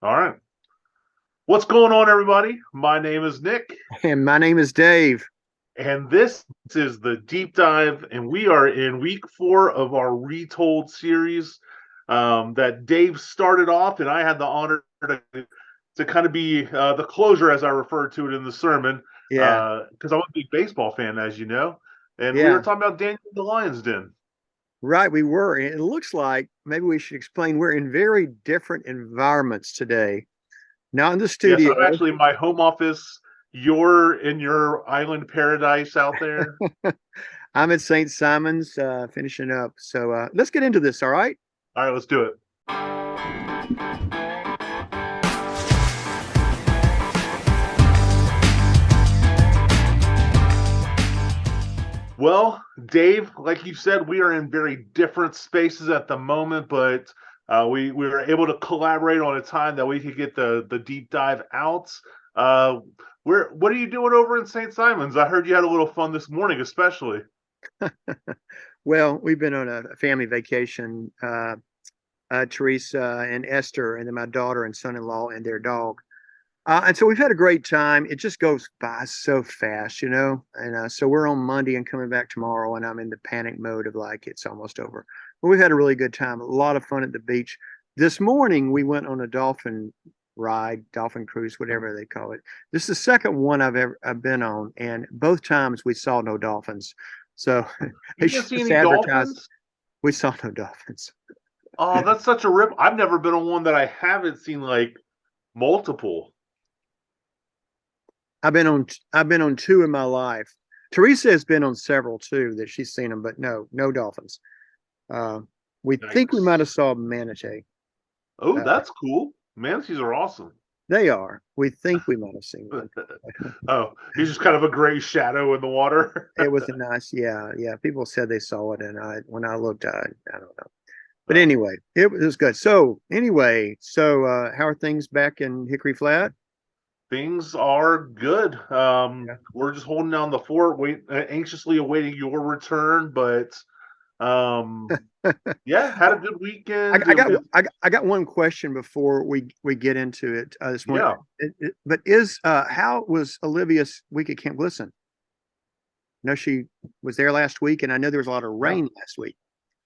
All right. What's going on, everybody? My name is Nick, And my name is Dave. and this is the deep dive, and we are in week 4 of our Retold series that Dave started off, and I had the honor to kind of be the closure, as I referred to it in the sermon, Yeah, because I'm a big baseball fan, as you know, and we were yeah, talking about Daniel the Lion's Den. right. We were. It looks like maybe we should explain we're in very different environments today. Not in the Yes, studio. I'm actually in my home office. You're in your island paradise out there. I'm at St. Simon's finishing up. So let's get into this. All right. All right, let's do it. Well, Dave, like you said, we are in very different spaces at the moment, but we were able to collaborate on a time that we could get the deep dive out. Uh, what are you doing over in St. Simon's? I heard you had a little fun this morning, especially. Well, we've been on a family vacation. Teresa and Esther, and then my daughter and son-in-law and their dog. And so we've had a great time. It just goes by so fast, you know. And so we're on Monday and coming back tomorrow, and I'm in the panic mode of like it's almost over. But we've had a really good time. A lot of fun at the beach. This morning we went on a dolphin ride, dolphin cruise, whatever they call it. This is the second one I've been on, and both times we saw no dolphins. So You they didn't see just any advertised dolphins? we saw no dolphins. Oh, that's such a rip. I've never been on one that I haven't seen like multiple. I've been on two in my life. Teresa has been on several too that she's seen them, but no dolphins. Uh, we think we might Yikes. have saw manatee. Oh, Uh, that's cool. Manatees are awesome. they are. We think we might have seen one. Oh, he's just kind of a gray shadow in the water. It was a nice, yeah, yeah. People said they saw it, and when I looked, I don't know. But Oh, anyway, it was good. So anyway, how are things back in Hickory Flat? things are good. Yeah. We're just holding down the fort, anxiously awaiting your return. But yeah, had a good I, weekend. I got I got one question before we get into it this morning. Yeah, But is how was Olivia's week at Camp Listen? No, she was there last week, and I know there was a lot of yeah. rain last week.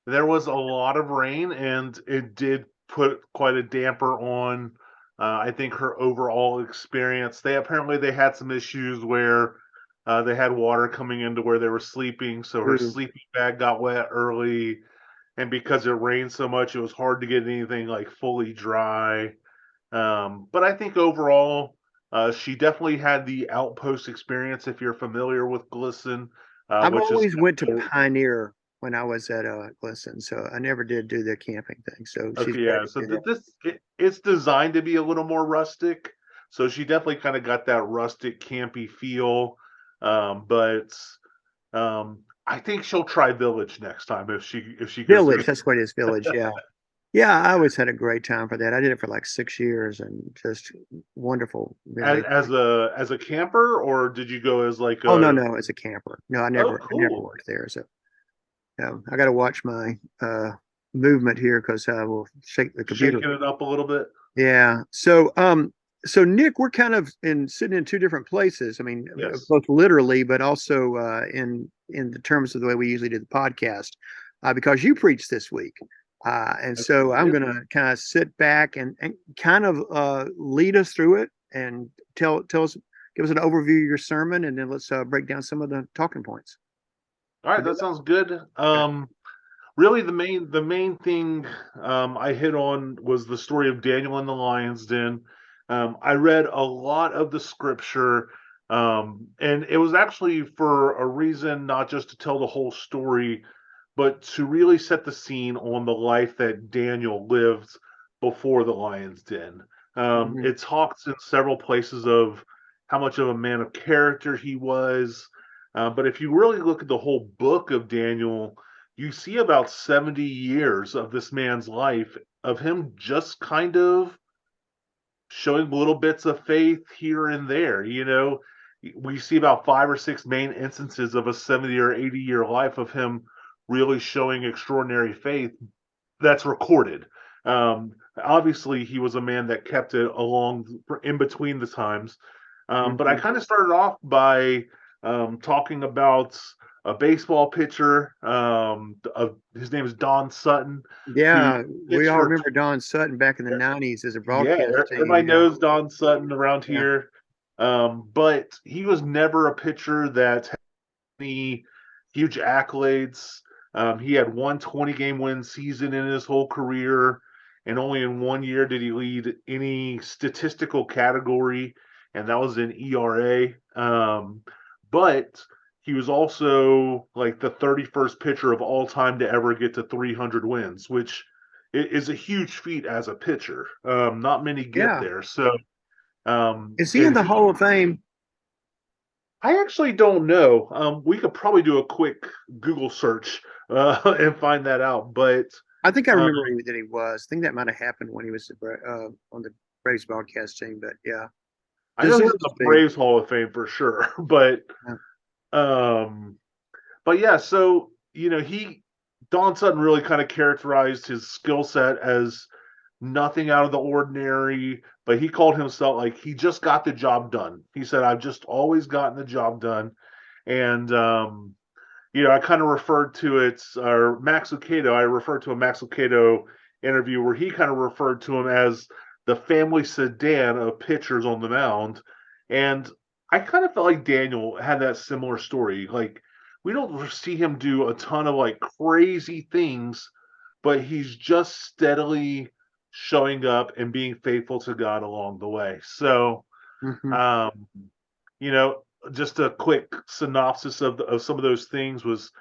There was a lot of rain, and it did put quite a damper on. I think her overall experience. They had some issues where they had water coming into where they were sleeping, so her Ooh, sleeping bag got wet early, and because it rained so much, it was hard to get anything like fully dry. But I think overall, she definitely had the outpost experience. If you're familiar with Glisten, I've which is always went to Pioneer when I was at Glisten, so I never did do the camping thing. So she's okay, got yeah. to So do that. it's designed to be a little more rustic. So she definitely kind of got that rustic, campy feel. But I think she'll try Village next time if she goes Village, there. that's what it is. Village, yeah, yeah. I always had a great time for that. I did it for like 6 years, and just wonderful. as, Really. as a camper, or did you go as like Oh no, a? no, as a camper. No, I Oh, never cool. worked there. So I got to watch my movement here because I will shake the computer. Shaking it up a little bit. Yeah. So Nick, we're kind of in sitting in two different places. I mean, Yes. both literally, but also in the terms of the way we usually do the podcast, because you preached this week, and I so I'm did. going to kind of sit back and kind of lead us through it and tell us, give us an overview of your sermon, and then let's break down some of the talking points. All right, We do that sounds good. that? Really, the main thing I hit on was the story of Daniel in the lion's den. I read a lot of the scripture, and it was actually for a reason, not just to tell the whole story, but to really set the scene on the life that Daniel lived before the lion's den. Mhm. It talks in several places of how much of a man of character he was. But if you really look at the whole book of Daniel, you see about 70 years of this man's life of him just kind of showing little bits of faith here and there. We see about 5 or 6 main instances of a 70 or 80-year life of him really showing extraordinary faith that's recorded. Obviously, he was a man that kept it along in between the times. But I Hmm. kind of started off by talking about a baseball pitcher. His name is Don Sutton, who Yeah, we pitched all for. remember Don Sutton back in the '90s as a Yeah, broadcasting. everybody knows Don Sutton around Yeah, here. But he was never a pitcher that had any huge accolades. He had one 20-game win season in his whole career, and only in 1 year did he lead any statistical category, and that was in ERA. But he was also like the 31st pitcher of all time to ever get to 300 wins, which is a huge feat as a pitcher. Not many get yeah. there. So, Is he in and the Hall of Fame? I actually don't know. We could probably do a quick Google search and find that out. But I think I um, remember that he was. I think that might have happened when he was on the Braves broadcast team. But yeah, I know he's in deserves the to be. Braves Hall of Fame for sure. Yeah. Um, but yeah, so he Don Sutton really kind of characterized his skill set as nothing out of the ordinary. But he called himself like he just got the job done. He said, "I've just always gotten the job done," and I kind of referred to it, or Max Lucado, I referred to a Max Lucado interview where he kind of referred to him as the family sedan of pitchers on the mound. And I kind of felt like Daniel had that similar story. Like, we don't see him do a ton of like crazy things, but he's just steadily showing up and being faithful to God along the way. So, Hmm. um, you know, just a quick synopsis of some of those things was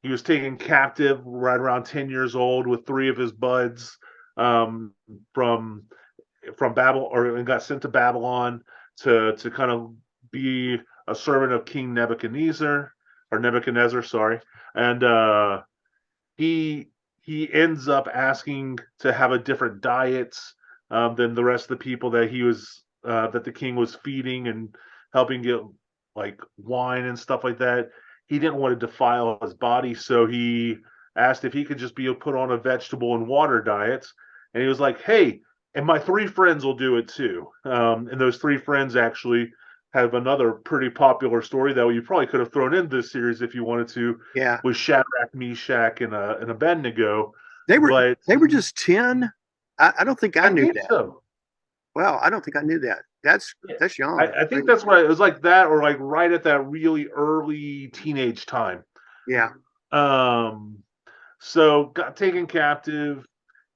he was taken captive right around 10 years old with three of his buds um, from Babylon, or and got sent to Babylon to kind of be a servant of King Nebuchadnezzar, sorry, and he he ends up asking to have a different diet than the rest of the people that the king was feeding and helping get like wine and stuff like that. He didn't want to defile his body, so he asked if he could just be put on a vegetable and water diet. And he was like, "Hey, and my three friends will do it too." And those three friends actually have another pretty popular story that you probably could have thrown in this series if you wanted to, Yeah, with Shadrach, Meshach, and Abednego. they were But they were just 10. I don't think I I knew think that. so. Well, I don't think I knew that. Yeah. That's young. I think that's right. It was like that, or like right at that really early teenage time. Yeah, Um, so got taken captive.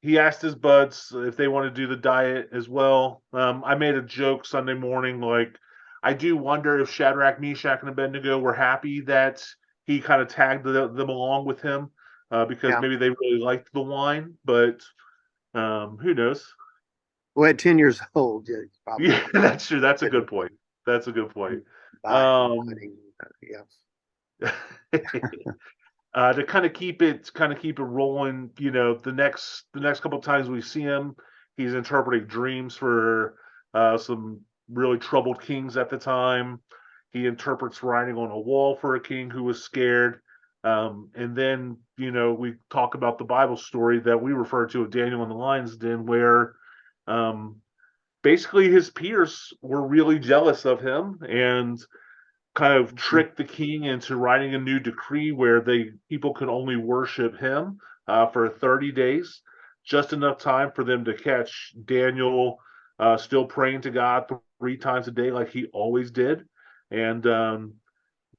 He asked his buds if they want to do the diet as well. I made a joke Sunday morning, like I do wonder if Shadrach, Meshach, and Abednego were happy that he kind of tagged them along with him, because yeah. maybe they really liked the wine. But who knows? Well, at 10 years old, yeah, probably Yeah, that's true. That's a good didn't point. That's a good point. buy Um, anything. Yeah, to kind of keep it rolling. The next couple of times we see him, he's interpreting dreams for some really troubled kings at the time. He interprets writing on a wall for a king who was scared. And then we talk about the Bible story that we refer to of Daniel in the lion's den, where um, basically his peers were really jealous of him and kind of mhm, tricked the king into writing a new decree where people could only worship him for 30 days, just enough time for them to catch Daniel still praying to God three times a day like he always did. And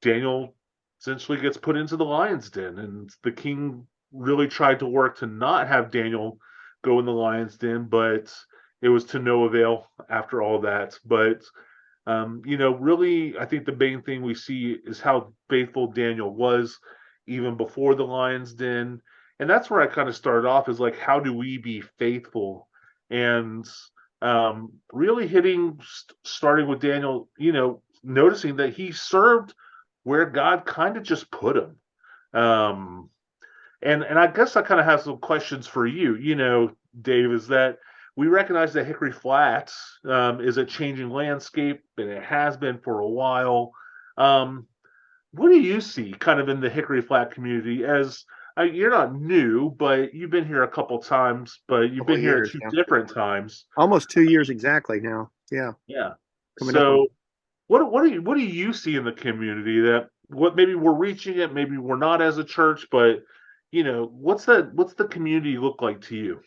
Daniel essentially gets put into the lion's den, and the king really tried to work to not have Daniel go in the lion's den, but it was to no avail after all that. But really, I think the main thing we see is how faithful Daniel was even before the lion's den. And that's where I kind of started off, is like, how do we be faithful? And really starting with Daniel, noticing that he served where God kind of just put him. Um, and I guess I kind of have some questions for you, Dave, is that we recognize that Hickory Flats is a changing landscape, and it has been for a while. Um, what do you see kind of in the Hickory Flat community as You're not new, but you've been here a couple times, but A you've couple been of here at years, two yeah. different times. Almost 2 years exactly now. Yeah, Yeah. coming up on. So what do you see in the community that what maybe we're reaching it, maybe we're not as a church, but what's the community look like to you?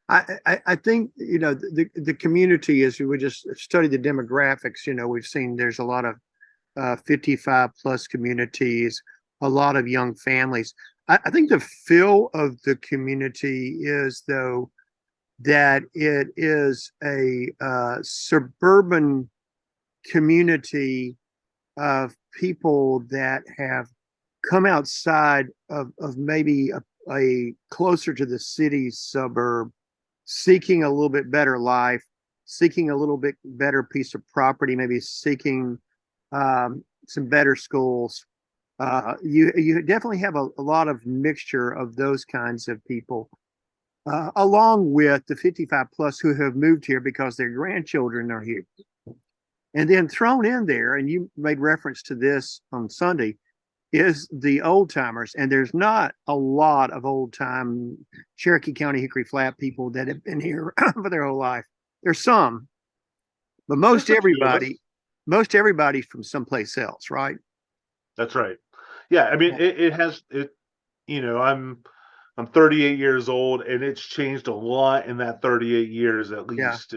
I think the community is we just study the demographics. We've seen there's a lot of 55 plus communities, a lot of young families. I think the feel of the community is though that it is a suburban community of people that have come outside of maybe a closer to the city suburb, seeking a little bit better life, seeking a little bit better piece of property, maybe seeking some better schools. You definitely have a lot of mixture of those kinds of people, along with the 55 plus who have moved here because their grandchildren are here. And then thrown in there, and you made reference to this on Sunday, is the old timers. And there's not a lot of old time Cherokee County Hickory Flat people that have been here for their whole life. There's some, but There's a few of us. most everybody's from someplace else, right? That's right. Yeah, I mean Yeah. it has it I'm 38 years old and it's changed a lot in that 38 years at Yeah. least.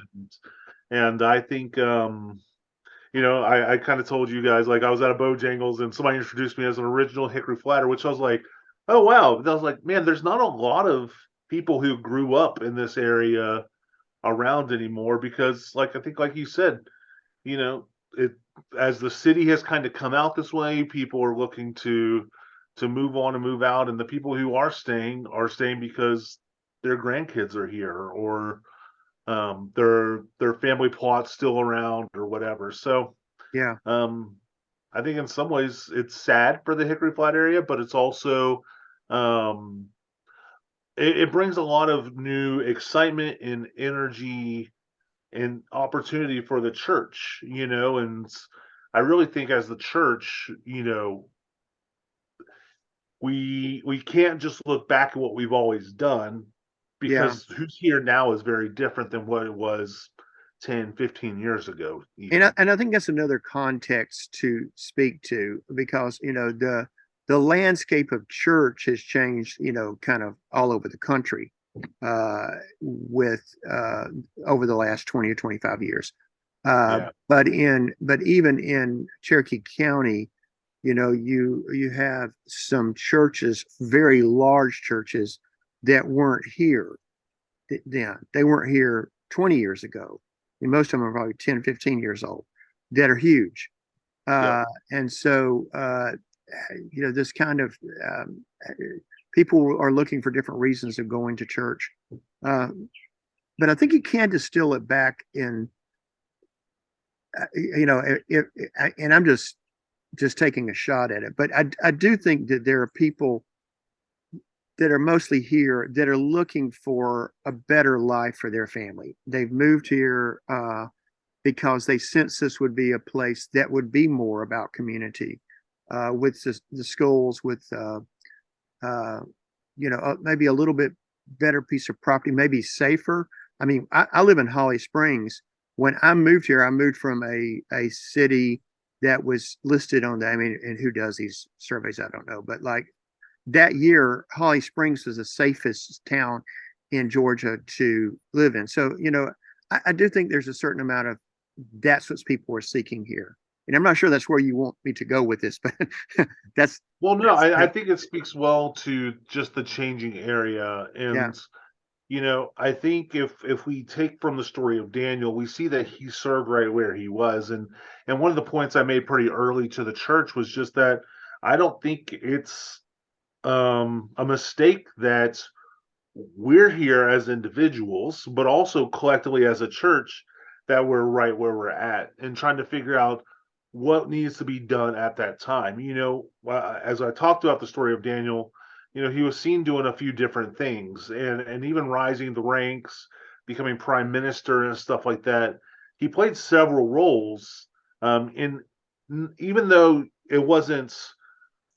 And I think I kind of told you guys like I was at a Bojangles and somebody introduced me as an original Hickory Flatter, which I was like, oh wow. But I was like, man, there's not a lot of people who grew up in this area around anymore because like I think like you said, you know, it as the city has kind of come out this way, people are looking to move on and move out, and the people who are staying because their grandkids are here or their family plot's still around or whatever. So Yeah. um, I think in some ways it's sad for the Hickory Flat area, but it's also um, it brings a lot of new excitement and energy and opportunity for the church, and I really think as the church, we can't just look back at what we've always done Yeah. because who's here now is very different than what it was 10, 15 years ago even. And I think that's another context to speak to because the landscape of church has changed, kind of all over the country uh, with over the last 20 or 25 years. Yeah. But even in Cherokee County, you have some churches, very large churches that weren't here. Yeah, they weren't here 20 years ago. And most of them are probably 10, 15 years old that are huge. Yep. Uh, and so, this kind of people are looking for different reasons of going to church. Uh, but I think you can distill it back in, and I'm just taking a shot at it. But I do think that there are people that are mostly here that are looking for a better life for their family. They've moved here because they sense this would be a place that would be more about community, with the schools, with uh, maybe a little bit better piece of property, maybe safer. I mean, I live in Holly Springs. When I moved here, I moved from a city that was listed on the. I mean, and who does these surveys? I don't know, but like that year, Holly Springs was the safest town in Georgia to live in. So, I do think there's a certain amount of that's what people are seeking here. And I'm not sure that's where you want me to go with this, but that's Well, no, that's I think it speaks well to just the changing area. yeah, And, I think if we take from the story of Daniel, we see that he served right where he was. And one of the points I made pretty early to the church was just that I don't think it's a mistake that we're here as individuals, but also collectively as a church, that we're right where we're at and trying to figure out what needs to be done at that time. As I talked about the story of Daniel, he was seen doing a few different things and even rising the ranks, becoming prime minister and stuff like that. He played several roles. In even though it wasn't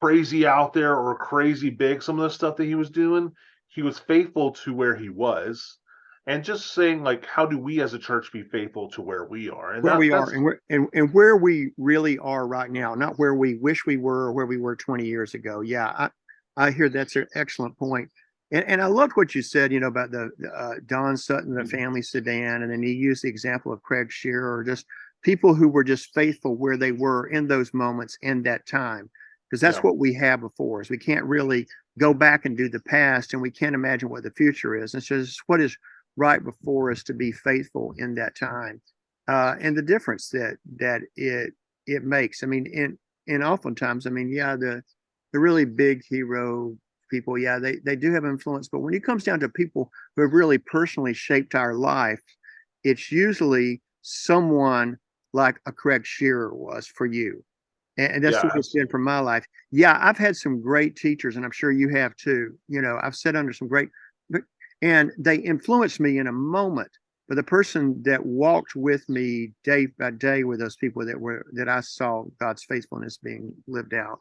crazy out there or crazy big, some of the stuff that he was doing, he was faithful to where he was. And just saying, like, how do we as a church be faithful to where we are? And Where we are that's and where we really are right now, not where we wish we were or where we were 20 years ago. Yeah, I hear that's an excellent point. And I loved what you said, about the Don Sutton, the family sedan, and then you used the example of Craig Shearer, or just people who were just faithful where they were in those moments in that time, because that's yeah, what we have before us. We can't really go back and do the past, and we can't imagine what the future is. It's just what is right before us to be faithful in that time, and the difference that it makes. I mean, in oftentimes, I mean, yeah, the really big hero people, yeah, they do have influence, but when it comes down to people who have really personally shaped our life, it's usually someone like a Craig Shearer was for you. And that's the yeah, way it's been for absolutely. my life. Yeah, I've had some great teachers, and I'm sure you have too. I've sat under some great, and they influenced me in a moment. But the person that walked with me day by day with those people that I saw God's faithfulness being lived out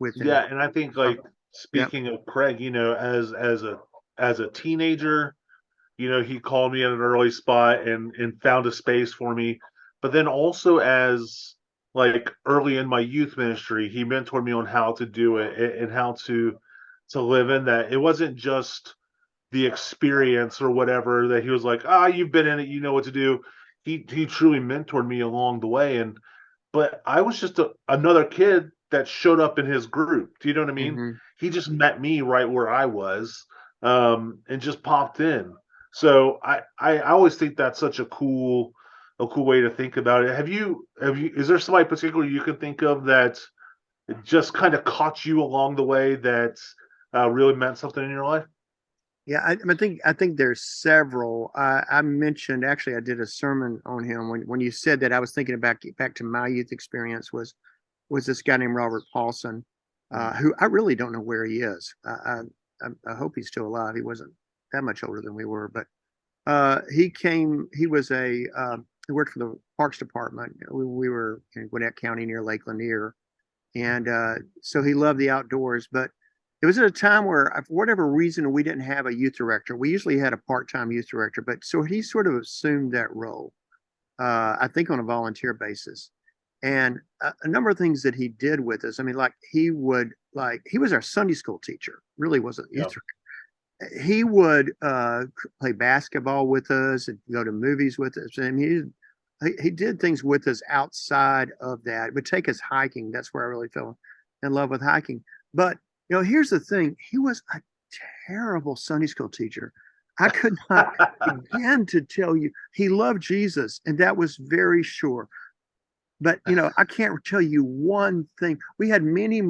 within. Yeah, and I think, like, Yeah. speaking of Craig, as a teenager, he called me at an early spot and found a space for me. But then also as, like, early in my youth ministry, he mentored me on how to do it and how to live in that. It wasn't just the experience or whatever that he was like, ah, you've been in it, you know what to do. He truly mentored me along the way. And but I was just another kid that showed up in his group. Do you know what I mean? Hmm. He just met me right where I was, and just popped in. So I always think that's such a cool way to think about it. Have you is there somebody particular you can think of that just kind of caught you along the way that really meant something in your life? Yeah, I think there's several. I mentioned, actually, I did a sermon on him when you said that. I was thinking about back to my youth experience was this guy named Robert Paulson, Mm. who I really don't know where he is. I hope he's still alive. He wasn't that much older than we were, but he came. He worked for the Parks Department. We were in Gwinnett County near Lake Lanier, and so he loved the outdoors. But it was at a time where, for whatever reason, we didn't have a youth director. We usually had a part-time youth director, but so he sort of assumed that role, I think on a volunteer basis. And a number of things that he did with us. I mean, like he was our Sunday school teacher. Really wasn't Yeah. youth. He would play basketball with us and go to movies with us, and he did things with us outside of that. Would take us hiking. That's where I really fell in love with hiking. But here's the thing: he was a terrible Sunday school teacher. I could not begin to tell you he loved Jesus, and that was very sure. But I can't tell you one thing. We had many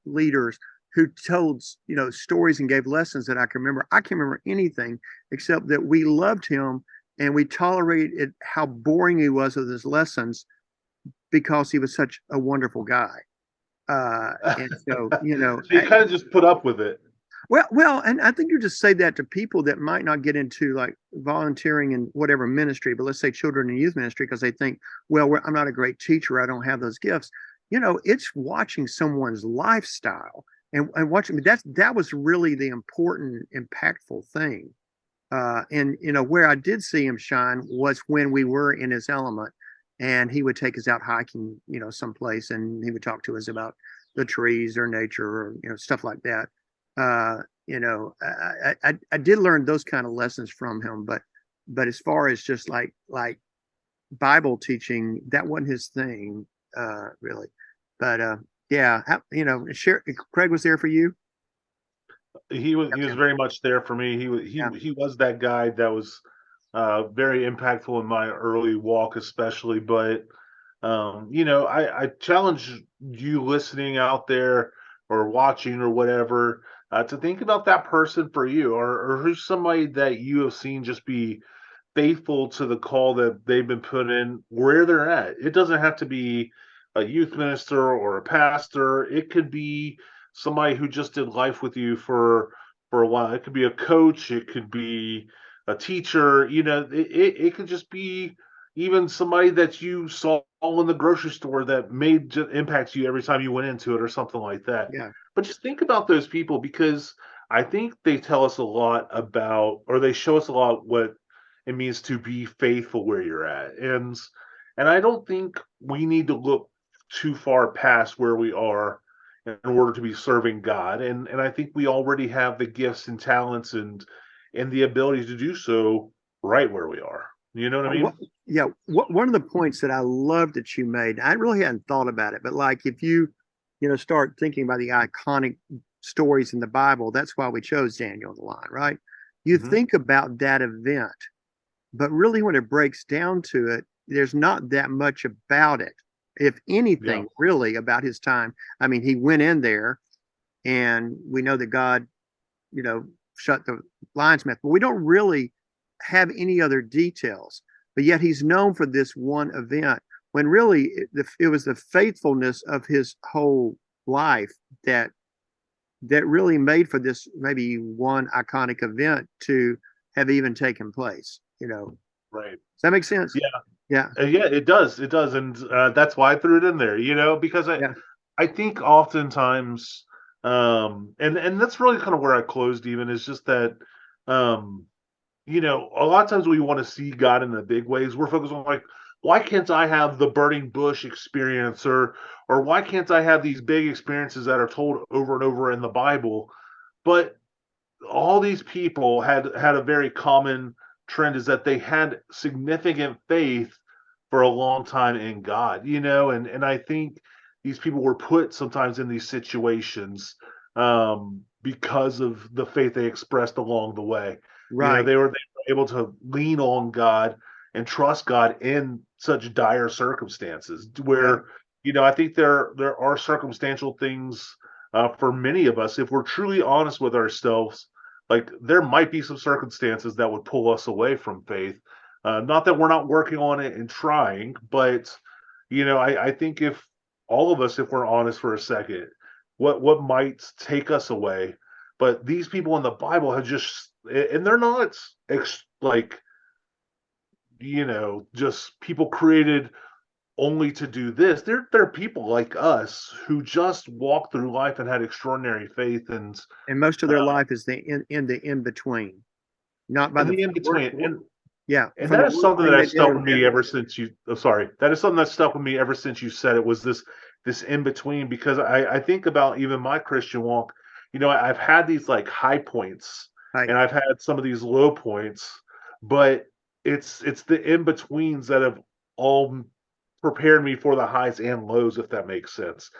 leaders who told stories and gave lessons that I can remember. I can't remember anything except that we loved him and we tolerated how boring he was with his lessons because he was such a wonderful guy. And so, So you kind of just put up with it. and I think you just say that to people that might not get into like volunteering in whatever ministry, but let's say children and youth ministry, because they think, well, I'm not a great teacher, I don't have those gifts. It's watching someone's lifestyle and watching. That was really the important, impactful thing. And where I did see him shine was when we were in his element, and he would take us out hiking, someplace, and he would talk to us about the trees or nature or stuff like that. I did learn those kind of lessons from him, but as far as just like Bible teaching, that wasn't his thing, really. But yeah, Craig was there for you. He was very much there for me. Yeah. He was that guy that was very impactful in my early walk, especially. But I challenge you listening out there or watching or whatever, to think about that person for you, or who's somebody that you have seen just be faithful to the call that they've been put in where they're at. It doesn't have to be a youth minister or a pastor. It could be somebody who just did life with you for a while. It could be a coach. It could be a teacher. It could just be even somebody that you saw in the grocery store that made impacts you every time you went into it or something like that. Yeah. But just think about those people because I think they tell us a lot about, or they show us a lot what it means to be faithful where you're at. And I don't think we need to look too far past where we are in order to be serving God. And I think we already have the gifts and talents and the ability to do so right where we are. You know what I What, mean? yeah, one of the points that I love that you made, I really hadn't thought about it, but like if you start thinking about the iconic stories in the Bible, that's why we chose Daniel on the line, right? You Hmm. think about that event, but really when it breaks down to it, there's not that much about it, if Yeah, anything, really about his time. I mean, he went in there and we know that God, you know, shut the lion's mouth, but we don't really have any other details. But yet he's known for this one event when really it was the faithfulness of his whole life that really made for this maybe one iconic event to have even taken place. right. Does that make sense? Yeah, Yeah, yeah, it does. It does, and that's why I threw it in there. Because yeah, I think oftentimes, and that's really kind of where I closed. Even is just that, um, a lot of times we want to see God in the big ways. We're focused on like, why can't I have the burning bush experience, or why can't I have these big experiences that are told over and over in the Bible? But all these people had a very common trend is that they had significant faith for a long time in God, and I think these people were put sometimes in these situations because of the faith they expressed along the way. right, They were able to lean on God and trust God in such dire circumstances yeah, where I think there are circumstantial things for many of us if we're truly honest with ourselves. Like there might be some circumstances that would pull us away from faith. Not that we're not working on it and trying, but I think if all of us, if we're honest for a second, what might take us away. But these people in the Bible have just, and they're not like just people created only to do this. They're people like us who just walked through life and had extraordinary faith and and most of uh, their life is the in between, not by in the the in work, between. And yeah, from that the is work something that thing they has did stuck or with me ever since you. Oh, sorry, that is something that stuck with me ever since you said it was this in between because I think about even my Christian walk. I've had these like high points right, and I've had some of these low points, but it's the in betweens that have all prepared me for the highs and lows, if that makes sense.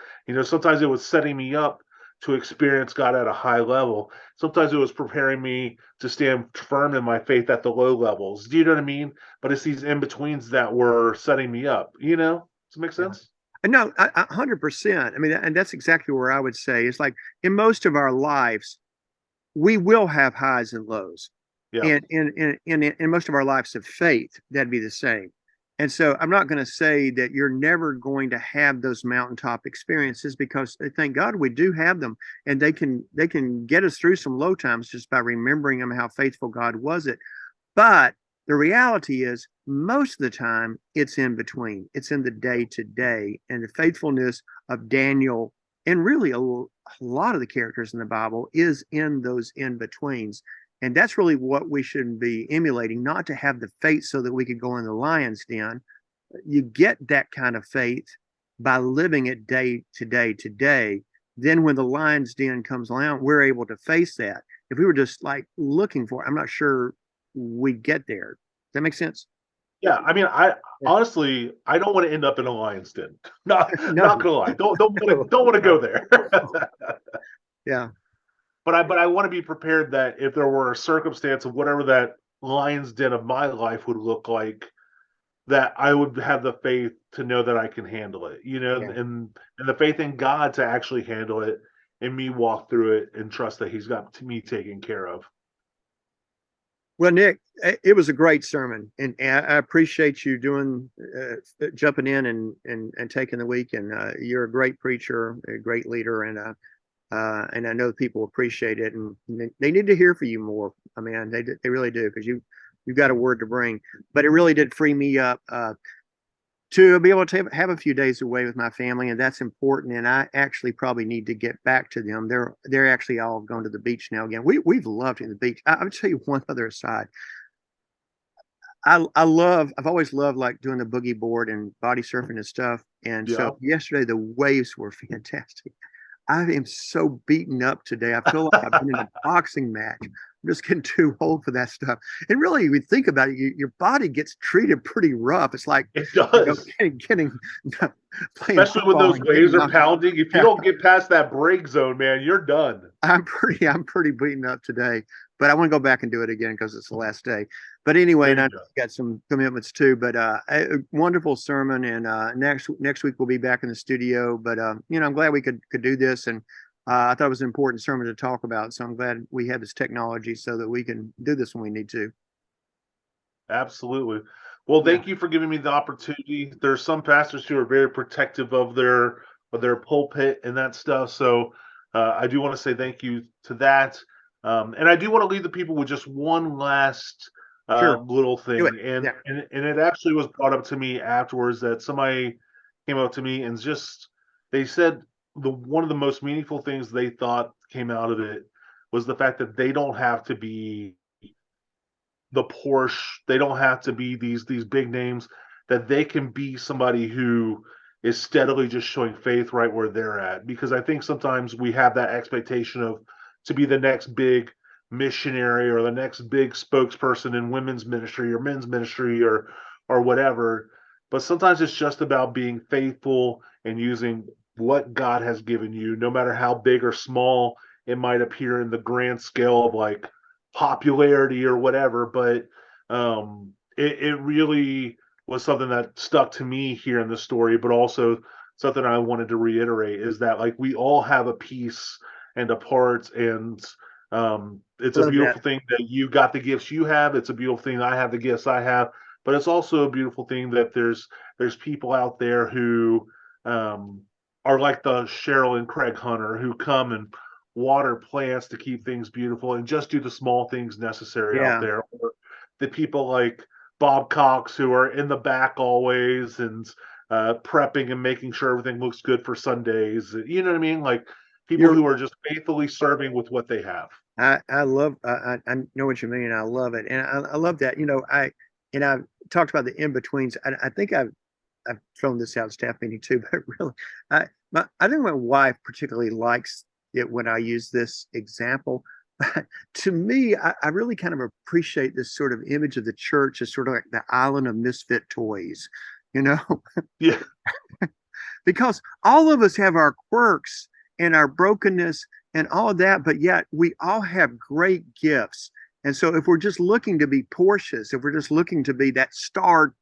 Sometimes it was setting me up to experience God at a high level. Sometimes it was preparing me to stand firm in my faith at the low levels. Do you know what I mean? But it's these in betweens that were setting me up. Does it make yeah. sense? And no, 100%. I mean, and that's exactly where I would say it's like in most of our lives, we will have highs and lows. Yeah. And in most of our lives of faith, that'd be the same. And so I'm not going to say that you're never going to have those mountaintop experiences because thank God we do have them and they can get us through some low times just by remembering them how faithful God was it. But the reality is, most of the time, it's in between. It's in the day to day. And the faithfulness of Daniel, and really a lot of the characters in the Bible, is in those in betweens. And that's really what we should be emulating, not to have the faith so that we could go in the lion's den. You get that kind of faith by living it day to day to day. Then when the lion's den comes along, we're able to face that. If we were just like looking for it, I'm not sure we get there. Does that make sense? Yeah. I mean, I Yeah. honestly I don't want to end up in a lion's den. No, Not gonna lie. no, Don't want to no. go there. Yeah, But I want to be prepared that if there were a circumstance of whatever that lion's den of my life would look like, that I would have the faith to know that I can handle it, yeah. and the faith in God to actually handle it and me walk through it and trust that He's got me taken care of. Well, Nick, it was a great sermon, and I appreciate you doing jumping in and taking the week. And you're a great preacher, a great leader, and I know people appreciate it, and they need to hear from you more. I mean, they really do because you've got a word to bring. But it really did free me up to be able to have a few days away with my family, and that's important. And I actually probably need to get back to them. They're actually all going to the beach now again. We've loved it in the beach. I'll tell you one other aside. I've always loved like doing the boogie board and body surfing and stuff. And so Yeah. yesterday the waves were fantastic. I am so beaten up today. I feel like I've been in a boxing match. I'm just getting too old for that stuff. And really, you think about it, your body gets treated pretty rough. It's like, It does. getting playing Especially when football those and getting waves are knocked. pounding. If you don't get past that break zone, man, you're done. I'm pretty beaten up today, but I want to go back and do it again because it's the last day. But anyway, There and you I go. got some commitments too. But a wonderful sermon, and next week we'll be back in the studio. But I'm glad we could do this, and I thought it was an important sermon to talk about. So I'm glad we have this technology so that we can do this when we need to. Absolutely. Well, Yeah, thank you for giving me the opportunity. There's some pastors who are very protective of their pulpit and that stuff. So I do want to say thank you to that. And I do want to leave the people with just one last sure, little do thing. it. And, Yeah, and and it actually was brought up to me afterwards that somebody came up to me and just they said the one of the most meaningful things they thought came out of it was the fact that they don't have to be the Porsche. They don't have to be these big names. That they can be somebody who is steadily just showing faith right where they're at. Because I think sometimes we have that expectation of to be the next big missionary or the next big spokesperson in women's ministry or men's ministry or whatever. But sometimes it's just about being faithful and using what God has given you, no matter how big or small it might appear in the grand scale of like popularity or whatever, but it really was something that stuck to me here in the story, but also something I wanted to reiterate is that like we all have a piece and a part, and it's a love that. beautiful thing that you got the gifts you have. It's a beautiful thing I have the gifts I have, but it's also a beautiful thing that there's people out there who um, are like the Cheryl and Craig Hunter who come and water plants to keep things beautiful and just do the small things necessary out Yeah, there. Or the people like Bob Cox who are in the back always and prepping and making sure everything looks good for Sundays. You know what I mean? Like people you're who are just faithfully serving with what they have. I love I know what you mean. I love it, and I love that. I've talked about the in betweens. I think I've thrown this out at staff meeting too, but really, I think my wife particularly likes it when I use this example. To me, I really kind of appreciate this sort of image of the church as sort of like the island of misfit toys, you know, Yeah, because all of us have our quirks and our brokenness and all of that, but yet we all have great gifts. And so if we're just looking to be Porsches, if we're just looking to be that star,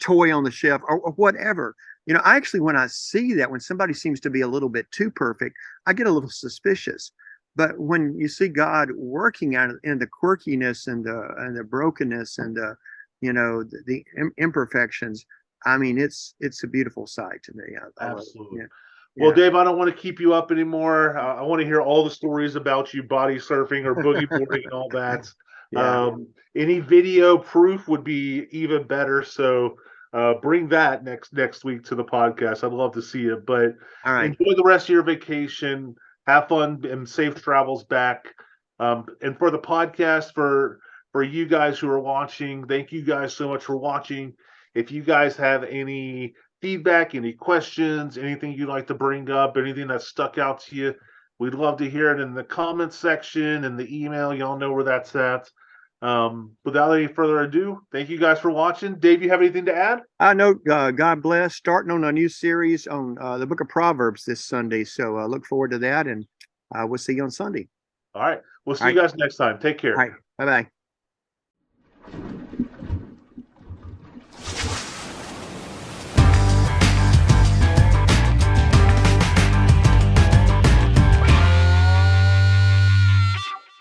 toy on the shelf or whatever, I actually, when I see that, when somebody seems to be a little bit too perfect, I get a little suspicious. But when you see God working out in the quirkiness and the brokenness and the imperfections, I mean, it's a beautiful sight to me. I love it. absolutely. Yeah, Well, yeah. Dave, I don't want to keep you up anymore. I want to hear all the stories about you body surfing or boogie boarding and all that. Yeah. Any video proof would be even better. So bring that next week to the podcast. I'd love to see it. But All right. enjoy the rest of your vacation. Have fun and safe travels back. And for the podcast, for you guys who are watching, thank you guys so much for watching. If you guys have any feedback, any questions, anything you'd like to bring up, anything that stuck out to you, we'd love to hear it in the comments section and the email. Y'all know where that's at. Without any further ado, thank you guys for watching. Dave, you have anything to add? I know, God bless, starting on a new series on the book of Proverbs this Sunday. So look forward to that. And we'll see you on Sunday. All right. We'll All see you right. guys next time. Take All care. right. Bye bye.